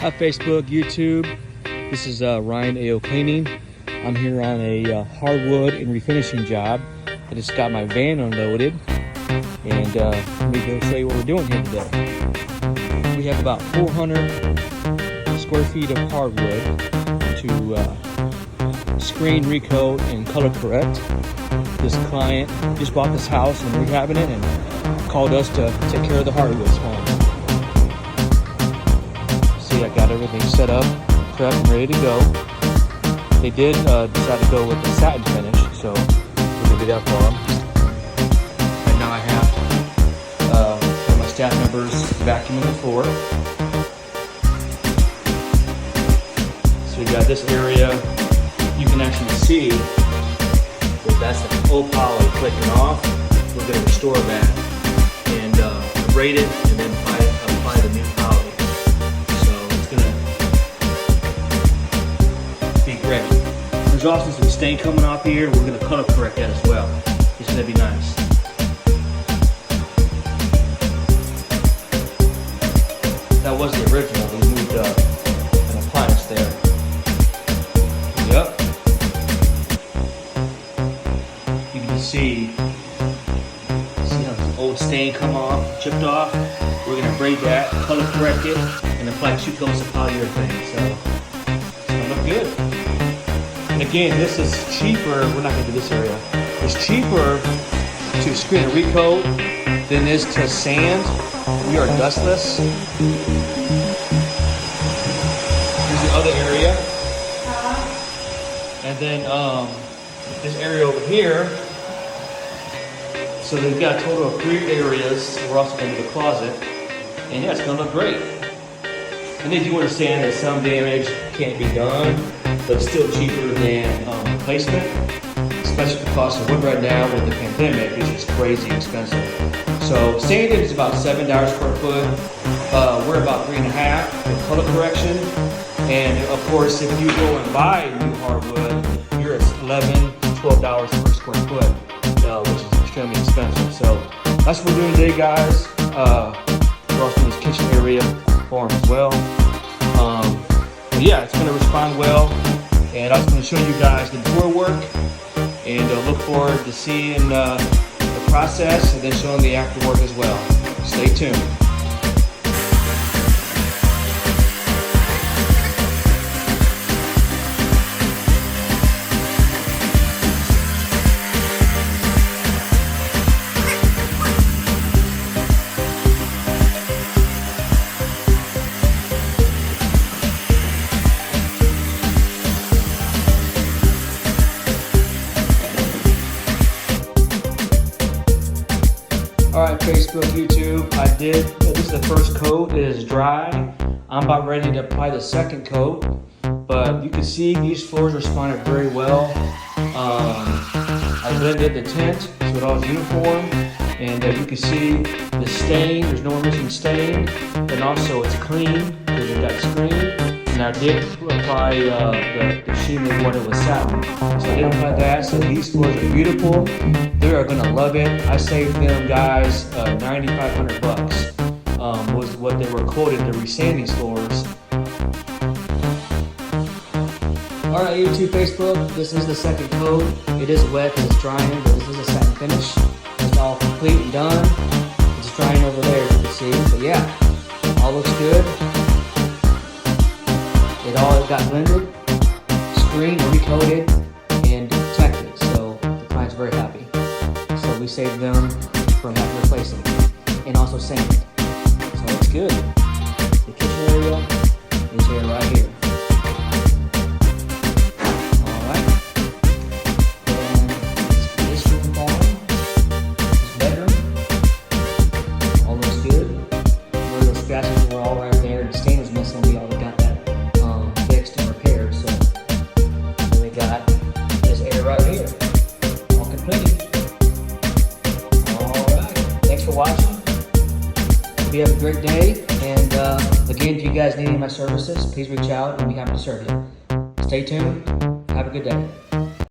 Hi Facebook, YouTube. This is Ryan AOCleaning. I'm here on a hardwood and refinishing job. I just got my van unloaded, and let me go show you what we're doing here today. We have about 400 square feet of hardwood to screen, recoat, and color correct. This client just bought this house and rehabbing it and called us to take care of the hardwoods for him. See, I got everything set up, prepped, and ready to go. They did decide to go with the satin finish, so we're gonna do that for them. And now I have one of my staff members vacuuming the floor. So we got this area. You can actually see that that's the old poly clicking off. We're gonna restore that and abrade it, and then apply the new poly. There's also some stain coming off here. We're going to color correct that as well. It's going to be nice. That was the original. We moved an appliance there. Yep. You can see how some old stain come off, chipped off. We're going to braid that, color correct it, and apply 2 coats of polyurethane. So it's going to look good. And again, this is cheaper. We're not going to do this area. It's cheaper to screen and recoat than it is to sand. We are dustless. Here's the other area. And then this area over here. So they've got a total of 3 areas. We're also going to do the closet. And yeah, it's going to look great. And they do understand that some damage can't be done, but it's still cheaper than replacement, especially the cost of wood right now with the pandemic, which is crazy expensive. So sanded is about $7 per foot. We're about $3.50 for color correction. And of course, if you go and buy new hardwood, you're at $11 to $12 per square foot, which is extremely expensive. So that's what we're doing today, guys. We're also in this kitchen area for them as well. But yeah, it's going to respond well. And I was going to show you guys the door work, and look forward to seeing the process and then showing the after work as well. Stay tuned. Alright, Facebook, YouTube, I did, this is the first coat. It is dry. I'm about ready to apply the second coat, but you can see these floors responded very well. I blended the tint so it all is uniform, and you can see the stain. There's no missing stain, and also it's clean because it got screened. And I did apply the sheen of what it was satin. So I did apply that. So these floors are beautiful. They are gonna love it. I saved them guys $9,500 was what they were quoted to resand these floors. All right, YouTube, Facebook, this is the second coat. It is wet and it's drying, but this is a satin finish. It's all complete and done. It's drying over there, as you can see. But yeah, all looks good. It all got blended, screened, recoated, and protected. So the client's very happy. So we saved them from having to replace them, and also sanded. So it's good. The kitchen area is here right here. Alright. And this room barn, this bedroom, all looks good. Where those scratches were all right there, the stain was missing, we all got that fixed and repaired. So then we got this area right here, all completed. Alright, thanks for watching. Hope you have a great day, and again, if you guys need any of my services, please reach out and I'll be happy to serve you. Stay tuned. Have a good day.